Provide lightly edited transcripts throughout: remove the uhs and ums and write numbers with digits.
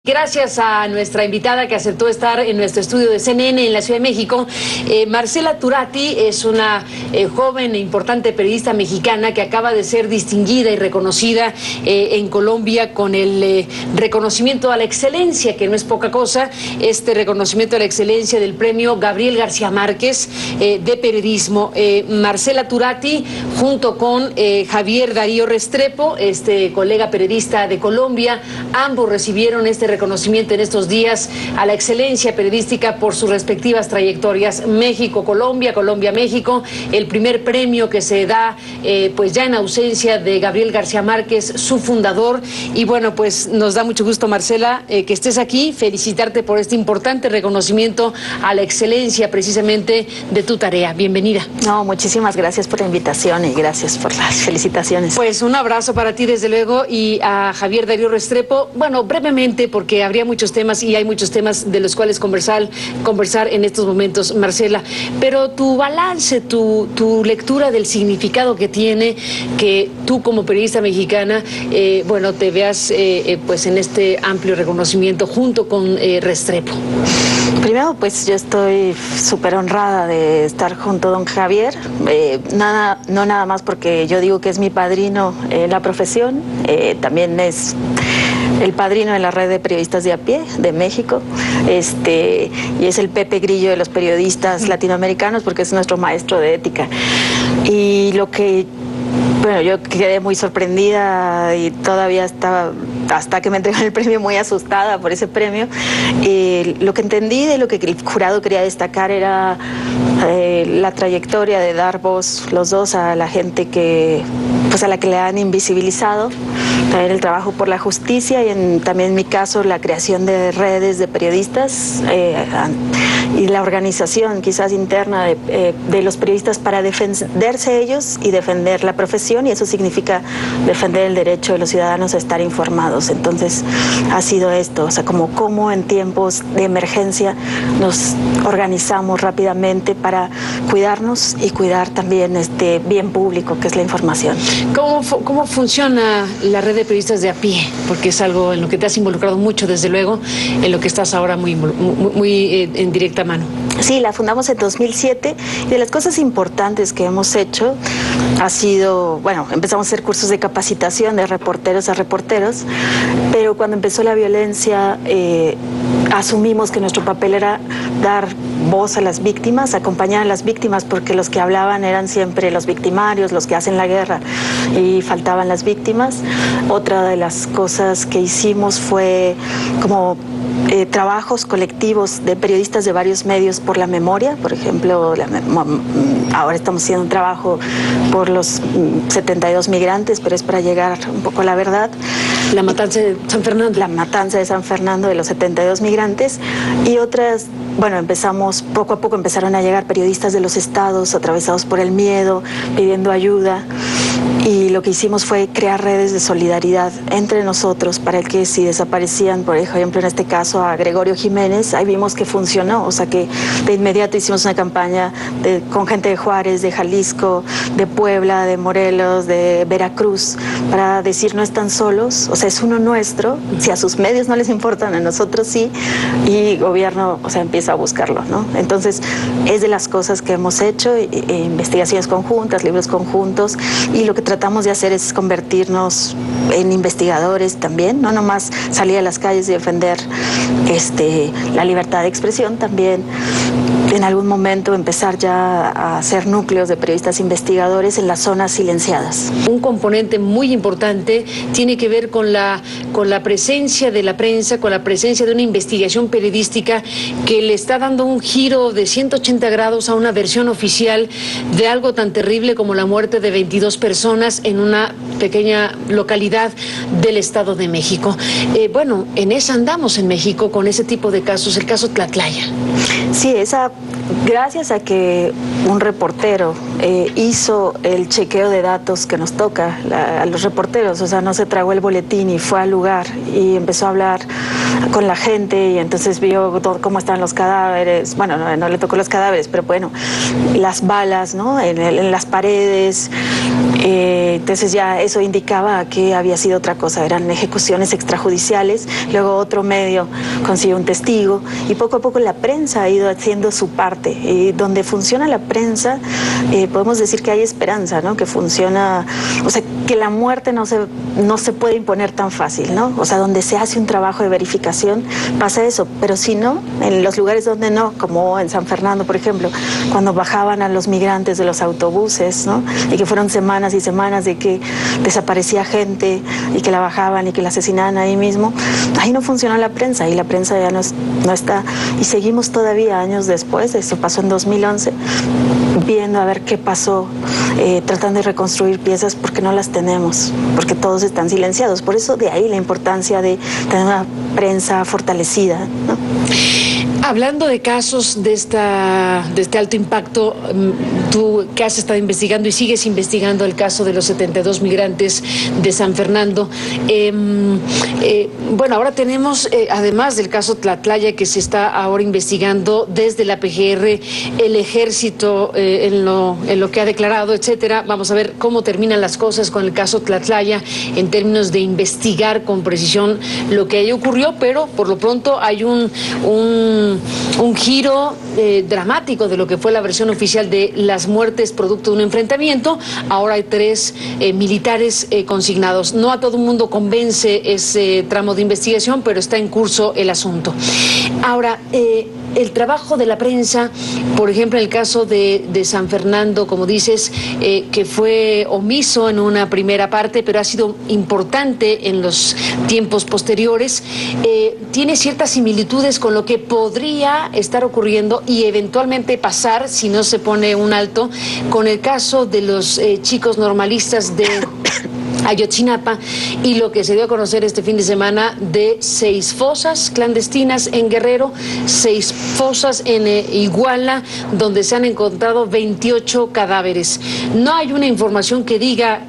Gracias a nuestra invitada que aceptó estar en nuestro estudio de CNN en la Ciudad de México. Marcela Turati es una joven e importante periodista mexicana que acaba de ser distinguida y reconocida en Colombia con el reconocimiento a la excelencia, que no es poca cosa, este reconocimiento a la excelencia del premio Gabriel García Márquez de periodismo. Marcela Turati, junto con Javier Darío Restrepo, este colega periodista de Colombia, ambos recibieron este reconocimiento en estos días a la excelencia periodística por sus respectivas trayectorias. México-Colombia, Colombia-México, el primer premio que se da pues ya en ausencia de Gabriel García Márquez, su fundador. Y bueno, pues nos da mucho gusto, Marcela, que estés aquí, felicitarte por este importante reconocimiento a la excelencia precisamente de tu tarea. Bienvenida. No, muchísimas gracias por la invitación y gracias por las felicitaciones. Pues un abrazo para ti desde luego y a Javier Darío Restrepo. Bueno, brevemente, porque habría muchos temas y hay muchos temas de los cuales conversar en estos momentos, Marcela, pero tu balance, tu lectura del significado que tiene que tú como periodista mexicana, bueno, te veas pues en este amplio reconocimiento junto con Restrepo. Primero, pues yo estoy súper honrada de estar junto a don Javier, no nada más porque yo digo que es mi padrino en la profesión, también es el padrino de la red de periodistas de a pie de México, y es el Pepe Grillo de los periodistas latinoamericanos porque es nuestro maestro de ética. Y bueno, yo quedé muy sorprendida y todavía estaba, hasta que me entregaron el premio, muy asustada por ese premio. Lo que entendí de lo que el jurado quería destacar era la trayectoria de dar voz los dos a la gente a la que le han invisibilizado, también el trabajo por la justicia y también en mi caso la creación de redes de periodistas y la organización quizás interna de los periodistas para defenderse ellos y defender la profesión, y eso significa defender el derecho de los ciudadanos a estar informados. Entonces ha sido esto, o sea, como en tiempos de emergencia nos organizamos rápidamente para cuidarnos y cuidar también este bien público que es la información. ¿Cómo funciona la red de periodistas de a pie? Porque es algo en lo que te has involucrado mucho, desde luego, en lo que estás ahora muy en directa mano. Sí, la fundamos en 2007 y de las cosas importantes que hemos hecho ha sido, bueno, empezamos a hacer cursos de capacitación de reporteros a reporteros, pero cuando empezó la violencia asumimos que nuestro papel era dar voz a las víctimas, acompañar a las víctimas, porque los que hablaban eran siempre los victimarios, los que hacen la guerra, y faltaban las víctimas. Otra de las cosas que hicimos fue como trabajos colectivos de periodistas de varios medios por la memoria. Por ejemplo, ahora estamos haciendo un trabajo por los 72 migrantes, pero es para llegar un poco a la verdad. La matanza de San Fernando. La matanza de San Fernando de los 72 migrantes y otras. Bueno, poco a poco empezaron a llegar periodistas de los estados atravesados por el miedo, pidiendo ayuda, y lo que hicimos fue crear redes de solidaridad entre nosotros para que si desaparecían, por ejemplo, en este caso a Gregorio Jiménez, ahí vimos que funcionó, o sea que de inmediato hicimos una campaña con gente de Juárez, de Jalisco, de Puebla, de Morelos, de Veracruz, para decir no están solos, o sea, es uno nuestro, si a sus medios no les importan, a nosotros sí, y gobierno, o sea, empieza a buscarlo, ¿no? Entonces, es de las cosas que hemos hecho, investigaciones conjuntas, libros conjuntos, y lo que tratamos de hacer es convertirnos en investigadores también, no nomás salir a las calles y defender la libertad de expresión, también en algún momento empezar ya a hacer núcleos de periodistas investigadores en las zonas silenciadas. Un componente muy importante tiene que ver con la presencia de la prensa, con la presencia de una investigación periodística que le está dando un giro de 180 grados a una versión oficial de algo tan terrible como la muerte de 22 personas en una pequeña localidad del Estado de México. Bueno, en esa andamos en México con ese tipo de casos, el caso Tlatlaya. Sí, esa gracias a que un reportero hizo el chequeo de datos que nos toca a los reporteros, o sea, no se tragó el boletín y fue al lugar y empezó a hablar con la gente y entonces vio cómo están los cadáveres, bueno, no le tocó los cadáveres, pero bueno, las balas, ¿no? En las paredes, entonces ya eso indicaba que había sido otra cosa, eran ejecuciones extrajudiciales. Luego otro medio consiguió un testigo y poco a poco la prensa ha ido haciendo su parte. Y donde funciona la prensa, podemos decir que hay esperanza, ¿no? Que funciona, o sea, que la muerte no se puede imponer tan fácil, ¿no? O sea, donde se hace un trabajo de verificación pasa eso, pero si no, en los lugares donde no, como en San Fernando, por ejemplo, cuando bajaban a los migrantes de los autobuses, ¿no? Y que fueron semanas y semanas de que desaparecía gente y que la bajaban y que la asesinaban ahí mismo, ahí no funcionó la prensa y la prensa ya no está, y seguimos todavía años después, eso pasó en 2011, viendo a ver qué pasó, tratando de reconstruir piezas porque no las tenemos, porque todos están silenciados. Por eso de ahí la importancia de tener una prensa fortalecida, ¿no? Hablando de casos de este alto impacto, tú que has estado investigando y sigues investigando el caso de los 72 migrantes de San Fernando, bueno, ahora tenemos, además del caso Tlatlaya que se está ahora investigando desde la PGR, el ejército en lo que ha declarado, etcétera. Vamos a ver cómo terminan las cosas con el caso Tlatlaya en términos de investigar con precisión lo que ahí ocurrió, pero por lo pronto hay un giro dramático de lo que fue la versión oficial de las muertes producto de un enfrentamiento. Ahora hay 3 militares consignados. No a todo el mundo convence ese tramo de investigación, pero está en curso el asunto. Ahora, el trabajo de la prensa, por ejemplo, en el caso de San Fernando, como dices, que fue omiso en una primera parte, pero ha sido importante en los tiempos posteriores, tiene ciertas similitudes con lo que podría estar ocurriendo y eventualmente pasar, si no se pone un alto, con el caso de los chicos normalistas de Ayotzinapa y lo que se dio a conocer este fin de semana de 6 fosas clandestinas en Guerrero, 6 fosas en Iguala, donde se han encontrado 28 cadáveres. No hay una información que diga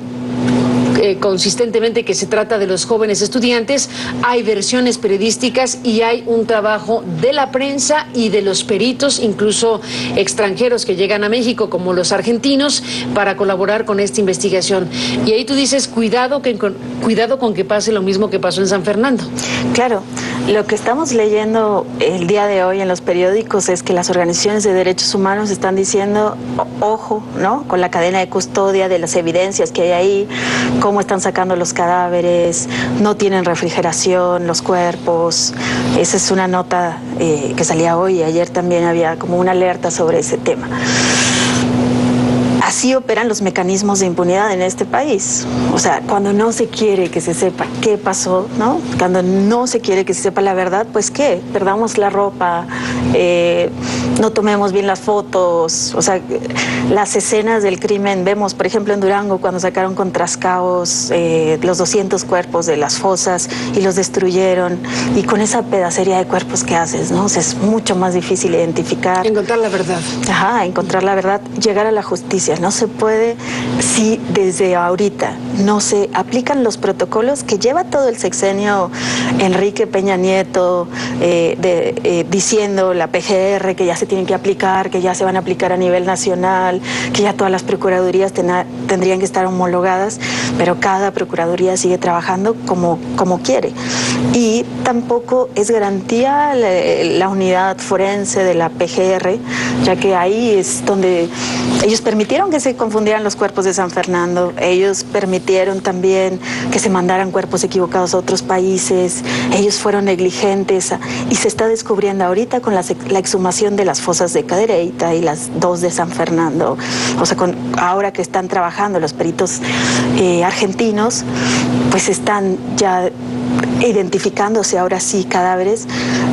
consistentemente que se trata de los jóvenes estudiantes. Hay versiones periodísticas y hay un trabajo de la prensa y de los peritos, incluso extranjeros que llegan a México, como los argentinos, para colaborar con esta investigación. Y ahí tú dices, cuidado con que pase lo mismo que pasó en San Fernando. Claro, lo que estamos leyendo el día de hoy en los periódicos es que las organizaciones de derechos humanos están diciendo, ojo, ¿no? Con la cadena de custodia de las evidencias que hay ahí, cómo están sacando los cadáveres, no tienen refrigeración, los cuerpos. Esa es una nota que salía hoy y ayer también había como una alerta sobre ese tema. Así operan los mecanismos de impunidad en este país. O sea, cuando no se quiere que se sepa qué pasó, ¿no? Cuando no se quiere que se sepa la verdad, pues ¿qué? Perdamos la ropa, no tomemos bien las fotos. O sea, las escenas del crimen, vemos, por ejemplo, en Durango, cuando sacaron con trascaos los 200 cuerpos de las fosas y los destruyeron. Y con esa pedacería de cuerpos que haces, ¿no? O sea, es mucho más difícil identificar. Encontrar la verdad. Ajá, encontrar la verdad, llegar a la justicia. No se puede si desde ahorita no se aplican los protocolos que lleva todo el sexenio Enrique Peña Nieto diciendo la PGR que ya se tienen que aplicar, que ya se van a aplicar a nivel nacional, que ya todas las procuradurías tendrían que estar homologadas, pero cada procuraduría sigue trabajando como quiere. Y tampoco es garantía la unidad forense de la PGR, ya que ahí es donde ellos permitieron que se confundieran los cuerpos de San Fernando, ellos permitieron también que se mandaran cuerpos equivocados a otros países, ellos fueron negligentes y se está descubriendo ahorita con la exhumación de las fosas de Cadereyta y las 2 de San Fernando, o sea, ahora que están trabajando los peritos argentinos, pues están ya identificándose ahora sí cadáveres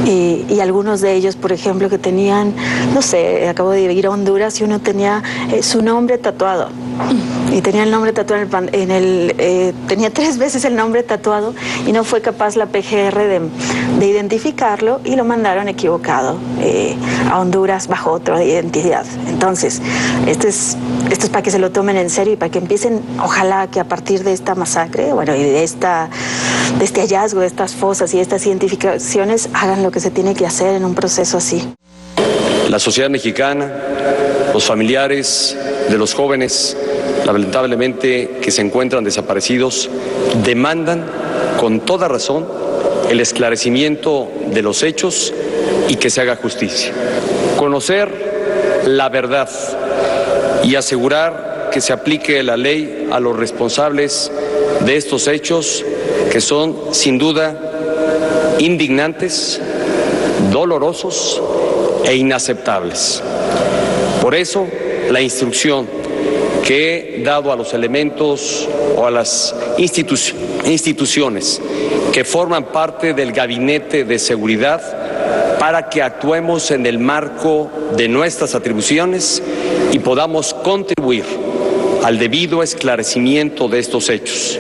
y algunos de ellos, por ejemplo, que tenían, no sé, acabo de ir a Honduras y uno tenía su nombre tatuado y tenía el nombre tatuado tenía 3 veces el nombre tatuado y no fue capaz la PGR de identificarlo y lo mandaron equivocado a Honduras bajo otra identidad. Entonces, esto es para que se lo tomen en serio y para que empiecen, ojalá que a partir de esta masacre, bueno, y de este hallazgo, de estas fosas y de estas identificaciones, hagan lo que se tiene que hacer en un proceso así. La sociedad mexicana, los familiares de los jóvenes, lamentablemente, que se encuentran desaparecidos, demandan con toda razón el esclarecimiento de los hechos y que se haga justicia. Conocer la verdad y asegurar que se aplique la ley a los responsables de estos hechos que son, sin duda, indignantes, dolorosos e inaceptables. Por eso, la instrucción que he dado a los elementos o a las instituciones que forman parte del Gabinete de Seguridad para que actuemos en el marco de nuestras atribuciones y podamos contribuir al debido esclarecimiento de estos hechos,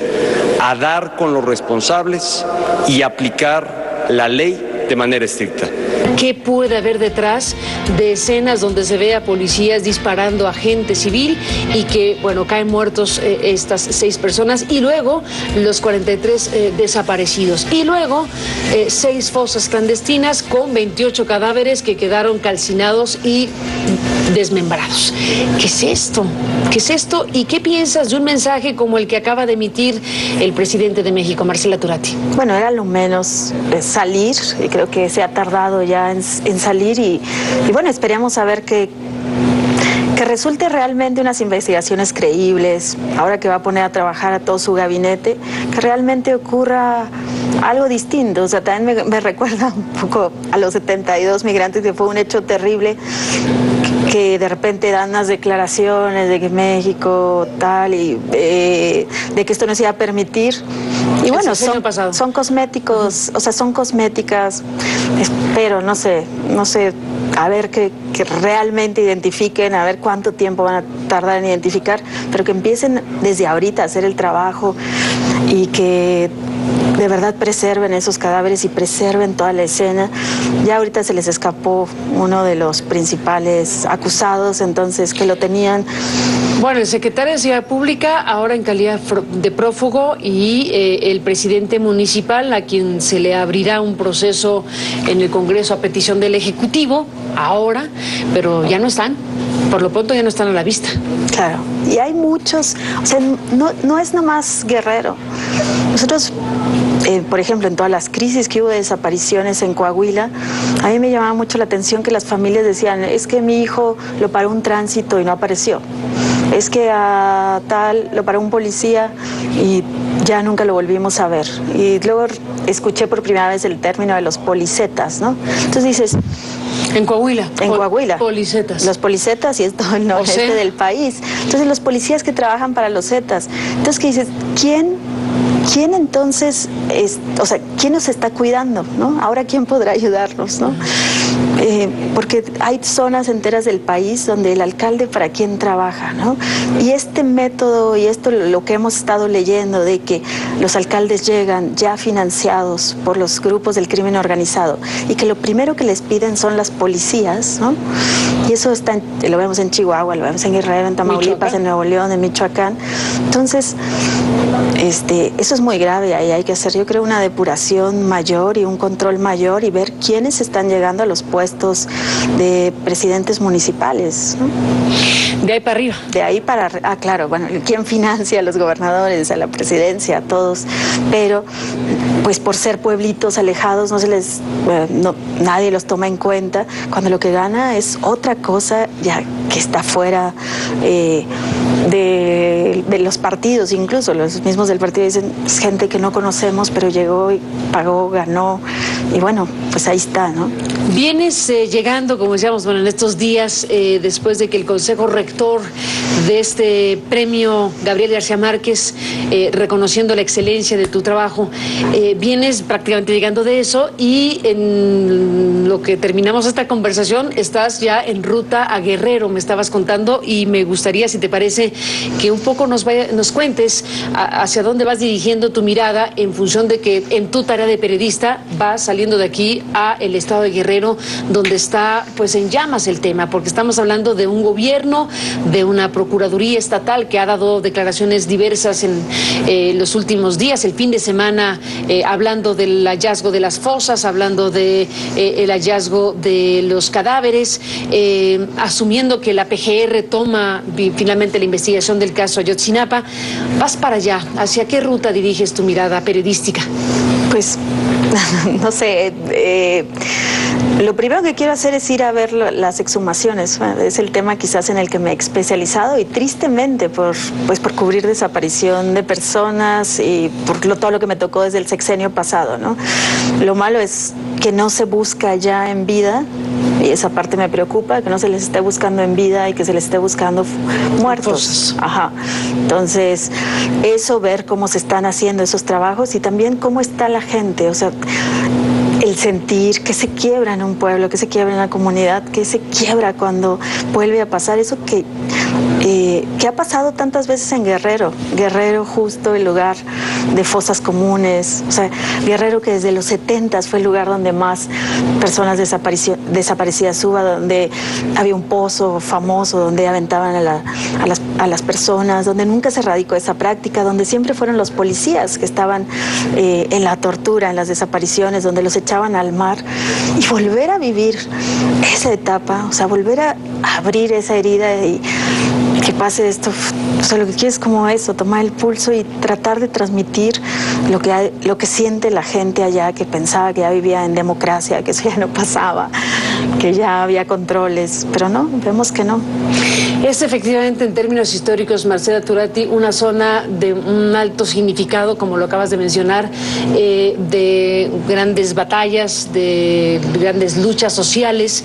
a dar con los responsables y aplicar la ley de manera estricta. ¿Qué puede haber detrás de escenas donde se ve a policías disparando a gente civil y que, bueno, caen muertos estas 6 personas y luego los 43 desaparecidos y luego 6 fosas clandestinas con 28 cadáveres que quedaron calcinados y desmembrados? ¿Qué es esto? ¿Qué es esto? ¿Y qué piensas de un mensaje como el que acaba de emitir el presidente de México, Marcela Turati? Bueno, era lo menos salir, y creo que se ha tardado ya en salir y bueno, esperemos a ver que resulte realmente unas investigaciones creíbles, ahora que va a poner a trabajar a todo su gabinete, que realmente ocurra algo distinto. O sea, también me recuerda un poco a los 72 migrantes, que fue un hecho terrible, que de repente dan unas declaraciones de que México tal y de que esto no se iba a permitir. Y bueno, son cosméticos, o sea, son cosméticas. Espero, no sé, a ver que realmente identifiquen, a ver cuánto tiempo van a tardar en identificar, pero que empiecen desde ahorita a hacer el trabajo y que de verdad preserven esos cadáveres y preserven toda la escena. Ya ahorita se les escapó uno de los principales acusados, entonces que lo tenían. Bueno, el secretario de Seguridad Pública ahora en calidad de prófugo y el presidente municipal a quien se le abrirá un proceso en el Congreso a petición del Ejecutivo ahora, pero ya no están. Por lo pronto ya no están a la vista. Claro, y hay muchos, o sea, no es nomás Guerrero. Nosotros, por ejemplo, en todas las crisis que hubo de desapariciones en Coahuila, a mí me llamaba mucho la atención que las familias decían, es que mi hijo lo paró un tránsito y no apareció. Es que a tal lo paró un policía y ya nunca lo volvimos a ver. Y luego escuché por primera vez el término de los policetas, ¿no? Entonces dices... En Coahuila. En Coahuila. Policetas. Los policetas y es todo el noreste del país. Entonces los policías que trabajan para los zetas. Entonces, ¿qué dices? ¿Quién entonces, quién nos está cuidando, ¿no? Ahora, ¿quién podrá ayudarnos, no? Porque hay zonas enteras del país donde el alcalde para quién trabaja, ¿no? Y este método y esto lo que hemos estado leyendo de que los alcaldes llegan ya financiados por los grupos del crimen organizado y que lo primero que les piden son las policías, ¿no? Y eso lo vemos en Chihuahua, lo vemos en Guerrero, en Tamaulipas, en Nuevo León, en Michoacán. Entonces, eso es muy grave, ahí hay que hacer, yo creo, una depuración mayor y un control mayor y ver quiénes están llegando a los puestos de presidentes municipales, ¿no? De ahí para arriba. De ahí para... claro, bueno, ¿quién financia a los gobernadores, a la presidencia, a todos? Pero, pues por ser pueblitos alejados, nadie los toma en cuenta, cuando lo que gana es otra cosa ya que está fuera de los partidos, incluso los mismos del partido dicen, es gente que no conocemos, pero llegó y pagó, ganó, y bueno, pues ahí está, ¿no? Vienes llegando, como decíamos, bueno, en estos días, después de que el Consejo Rector de este premio Gabriel García Márquez, reconociendo la excelencia de tu trabajo, vienes prácticamente llegando de eso y en lo que terminamos esta conversación, estás ya en ruta a Guerrero, me estabas contando, y me gustaría, si te parece, pedirte que un poco nos cuentes hacia dónde vas dirigiendo tu mirada en función de que en tu tarea de periodista vas saliendo de aquí a el estado de Guerrero, donde está pues en llamas el tema, porque estamos hablando de un gobierno, de una procuraduría estatal que ha dado declaraciones diversas en los últimos días, el fin de semana, hablando del hallazgo de las fosas, hablando de el hallazgo de los cadáveres, asumiendo que la PGR toma finalmente la investigación del caso Ayotzinapa. Vas para allá. ¿Hacia qué ruta diriges tu mirada periodística? Pues, no sé, lo primero que quiero hacer es ir a ver las exhumaciones. Es el tema quizás en el que me he especializado y tristemente por cubrir desaparición de personas y por todo lo que me tocó desde el sexenio pasado, ¿no? Lo malo es que no se busca ya en vida, y esa parte me preocupa, que no se les esté buscando en vida y que se les esté buscando muertos. Ajá. Entonces, eso, ver cómo se están haciendo esos trabajos y también cómo está la gente, o sea, el sentir que se quiebra en un pueblo, que se quiebra en la comunidad, que se quiebra cuando vuelve a pasar eso que ha pasado tantas veces en Guerrero. Guerrero, justo el lugar de fosas comunes, o sea, Guerrero que desde los 70s fue el lugar donde más personas desaparecidas hubo, donde había un pozo famoso, donde aventaban a las personas, donde nunca se erradicó esa práctica, donde siempre fueron los policías que estaban en la tortura, en las desapariciones, donde los echaban al mar, y volver a vivir esa etapa, o sea, volver a abrir esa herida y que pase esto, o sea, lo que quiero es como eso, tomar el pulso y tratar de transmitir lo que siente la gente allá, que pensaba que ya vivía en democracia, que eso ya no pasaba, que ya había controles, pero no, vemos que no. Es efectivamente, en términos históricos, Marcela Turati, una zona de un alto significado, como lo acabas de mencionar, de grandes batallas, de grandes luchas sociales,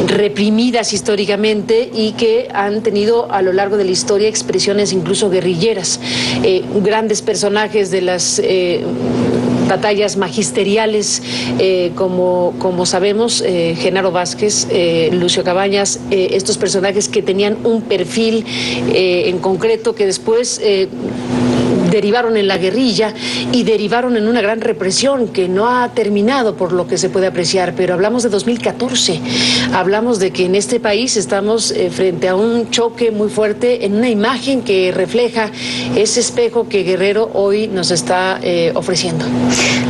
reprimidas históricamente y que han tenido a lo largo de la historia expresiones incluso guerrilleras. Grandes personajes de las batallas magisteriales, como sabemos, Genaro Vázquez, Lucio Cabañas, estos personajes que tenían un perfil en concreto que después derivaron en la guerrilla y derivaron en una gran represión que no ha terminado por lo que se puede apreciar, pero hablamos de 2014, hablamos de que en este país estamos frente a un choque muy fuerte en una imagen que refleja ese espejo que Guerrero hoy nos está ofreciendo.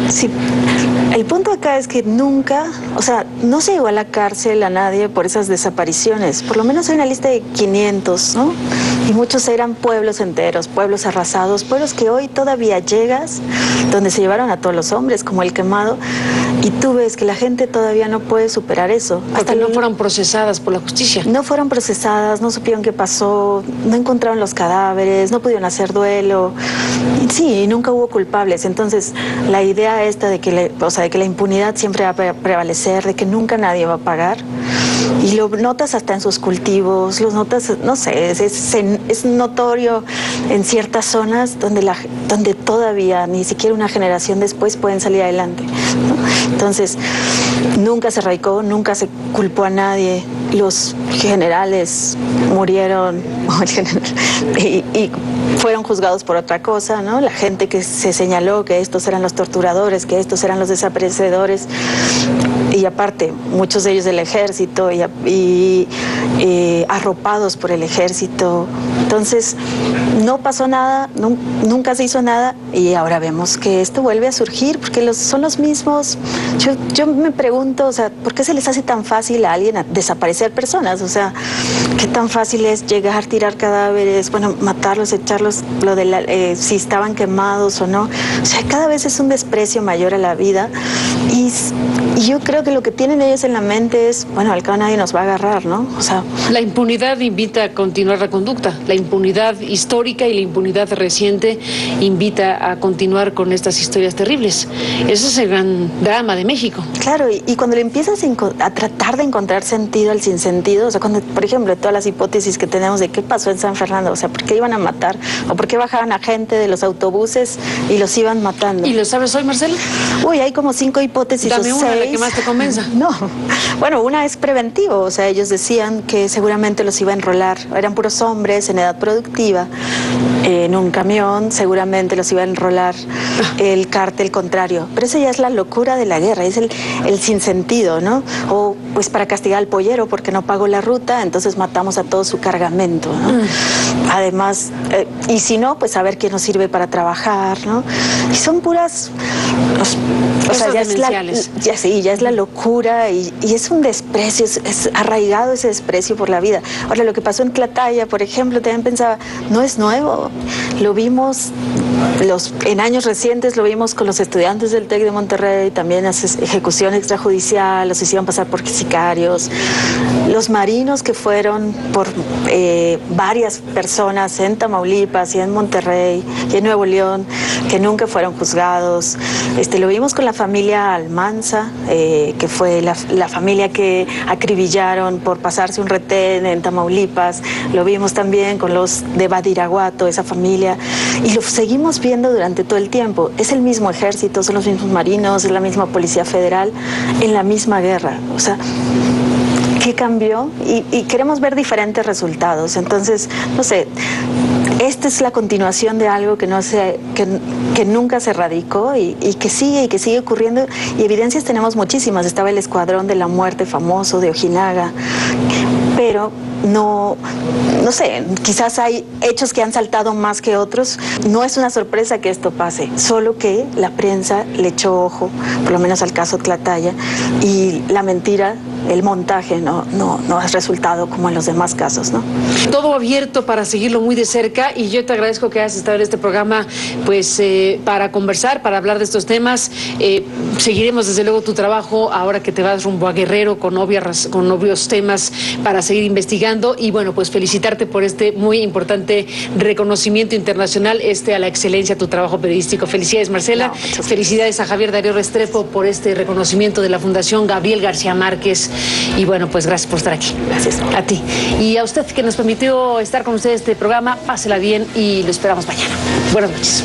Sí. El punto acá es que nunca, o sea, no se llegó a la cárcel a nadie por esas desapariciones. Por lo menos hay una lista de 500, ¿no? Y muchos eran pueblos enteros, pueblos arrasados, pueblos que hoy todavía llegas, donde se llevaron a todos los hombres, como el Quemado, y tú ves que la gente todavía no puede superar eso. Porque no fueron procesadas por la justicia. No fueron procesadas, no supieron qué pasó, no encontraron los cadáveres, no pudieron hacer duelo. Sí, y nunca hubo culpables. Entonces, la idea esta de que de que la impunidad siempre va a prevalecer, de que nunca nadie va a pagar, y lo notas hasta en sus cultivos, los notas, no sé, es notorio en ciertas zonas donde todavía ni siquiera una generación después pueden salir adelante, ¿no? Entonces, nunca se radicó, nunca se culpó a nadie, los generales murieron y fueron juzgados por otra cosa, ¿no? La gente que se señaló que estos eran los torturadores, que estos eran los desaparecedores, y aparte, muchos de ellos del ejército y arropados por el ejército. Entonces, no pasó nada, nunca se hizo nada, y ahora vemos que esto vuelve a surgir, porque son los mismos. Yo me pregunto, o sea, ¿por qué se les hace tan fácil a alguien desaparecer personas? O sea, ¿qué tan fácil es llegar, tirar cadáveres, bueno, matarlos, echarlos, si estaban quemados o no? O sea, cada vez es un desprecio mayor a la vida, y yo creo que lo que tienen ellos en la mente es, bueno, al cabo nadie nos va a agarrar, ¿no? O sea, la impunidad invita a continuar la conducta, la impunidad histórica histórica y la impunidad reciente invita a continuar con estas historias terribles. Ese es el gran drama de México. Claro, y cuando le empiezas a tratar de encontrar sentido al sinsentido, o sea, cuando, por ejemplo, todas las hipótesis que tenemos de qué pasó en San Fernando, o sea, ¿por qué iban a matar? ¿O por qué bajaban a gente de los autobuses y los iban matando? ¿Y lo sabes hoy, Marcela? Uy, hay como 5 hipótesis. Dame o una, 6. la que más te convenza. No, bueno, una es preventivo, o sea, ellos decían que seguramente los iba a enrolar, eran puros hombres en edad productiva, en un camión, seguramente los iba a enrolar el cártel contrario, pero eso ya es la locura de la guerra, es el sinsentido, ¿no? O pues para castigar al pollero porque no pagó la ruta, entonces matamos a todo su cargamento, ¿no? Además, y si no, pues a ver quién nos sirve para trabajar, ¿no? Y son puras, o sea, ya es la locura y es un desprecio, es arraigado ese desprecio por la vida. Ahora, lo que pasó en Tlahtaya, por ejemplo, también pensaba, no es nuevo, lo vimos en años recientes, lo vimos con los estudiantes del TEC de Monterrey, también ejecución extrajudicial, los hicieron pasar por sicarios, los marinos que fueron por varias personas en Tamaulipas y en Monterrey y en Nuevo León, que nunca fueron juzgados. Lo vimos con la familia Almanza, que fue la familia que acribillaron por pasarse un retén en Tamaulipas. Lo vimos también con los de Badiraguato, esa familia, y lo seguimos viendo durante todo el tiempo. Es el mismo ejército, son los mismos marinos, es la misma Policía Federal en la misma guerra. O sea, ¿qué cambió? Y queremos ver diferentes resultados. Entonces, no sé, esta es la continuación de algo que nunca se erradicó y que sigue ocurriendo, y evidencias tenemos muchísimas. Estaba el Escuadrón de la Muerte famoso de Ojinaga, pero no sé, quizás hay hechos que han saltado más que otros. No es una sorpresa que esto pase, solo que la prensa le echó ojo, por lo menos al caso Tlahtaya, y la mentira, el montaje no ha resultado como en los demás casos, ¿no? Todo abierto para seguirlo muy de cerca, y yo te agradezco que hayas estado en este programa, pues para conversar, para hablar de estos temas. Seguiremos desde luego tu trabajo ahora que te vas rumbo a Guerrero con obvios temas para seguir investigando, y bueno, pues felicitarte por este muy importante reconocimiento internacional, a la excelencia, tu trabajo periodístico. Felicidades, Marcela. Felicidades a Javier Darío Restrepo por este reconocimiento de la Fundación Gabriel García Márquez, y bueno, pues gracias por estar aquí. Gracias a ti y a usted que nos permitió estar con ustedes este programa. Pásela bien y lo esperamos mañana. Buenas noches.